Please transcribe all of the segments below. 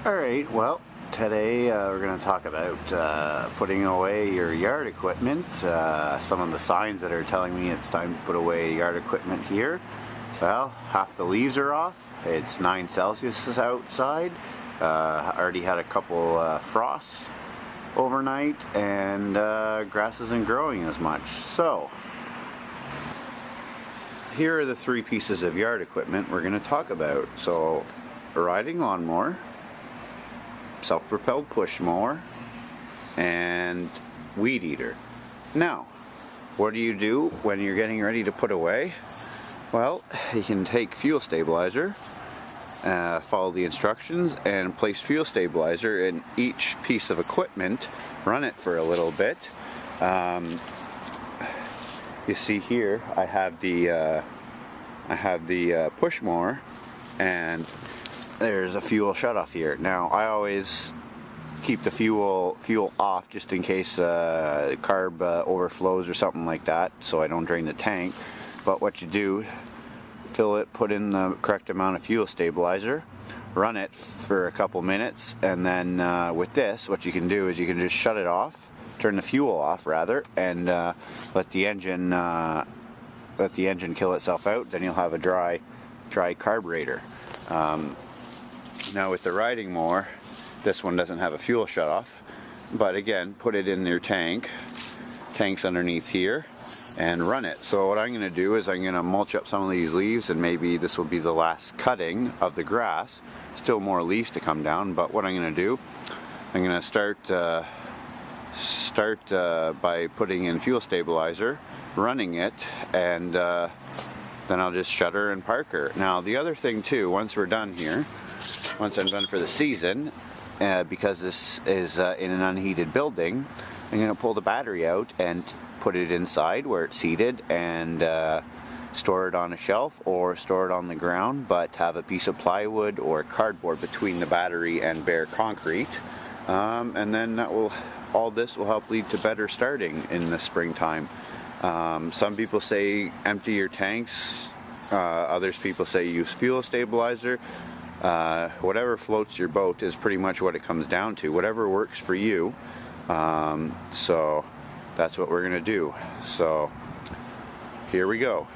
Alright, well, today we're going to talk about putting away your yard equipment. Some of the signs that are telling me it's time to put away yard equipment here. Well, half the leaves are off. It's 9 Celsius outside. Already had a couple frosts overnight, and grass isn't growing as much. So, here are the 3 pieces of yard equipment we're going to talk about. So, a riding lawnmower, self-propelled push mower, and weed eater. Now, what do you do when you're getting ready to put away? Well, you can take fuel stabilizer, follow the instructions, and place fuel stabilizer in each piece of equipment. Run it for a little bit. You see here, I have the push mower, and there's a fuel shutoff here. Now, I always keep the fuel off just in case carb overflows or something like that, so I don't drain the tank. But what you do, fill it, put in the correct amount of fuel stabilizer, run it for a couple minutes, and then with this, what you can do is you can just shut it off, turn the fuel off rather, and let the engine kill itself out. Then you'll have a dry carburetor. Now with the riding mower, this one doesn't have a fuel shutoff, but again, put it in your tank's underneath here, and run it. So what I'm going to do is I'm going to mulch up some of these leaves, and maybe this will be the last cutting of the grass. Still more leaves to come down, but what I'm going to do, I'm going to start by putting in fuel stabilizer, running it, and then I'll just shut her and park her. Now the other thing too, once we're done here, once I'm done for the season, because this is in an unheated building, I'm going to pull the battery out and put it inside where it's heated, and store it on a shelf or store it on the ground, but have a piece of plywood or cardboard between the battery and bare concrete, and then all this will help lead to better starting in the springtime. Some people say empty your tanks, others people say use fuel stabilizer. Whatever floats your boat is pretty much what it comes down to. Whatever works for you. So that's what we're going to do. So here we go.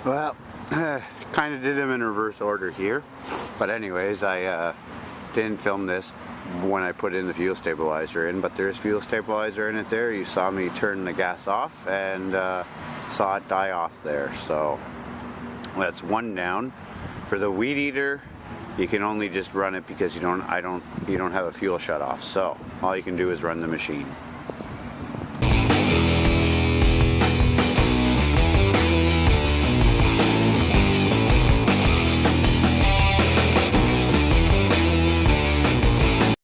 Well, kind of did them in reverse order here, but anyways, I Didn't film this when I put in the fuel stabilizer in, but there's fuel stabilizer in it there. You saw me turn the gas off and saw it die off there. So that's one down. For the weed eater, you can only just run it because you don't have a fuel shut off. So all you can do is run the machine.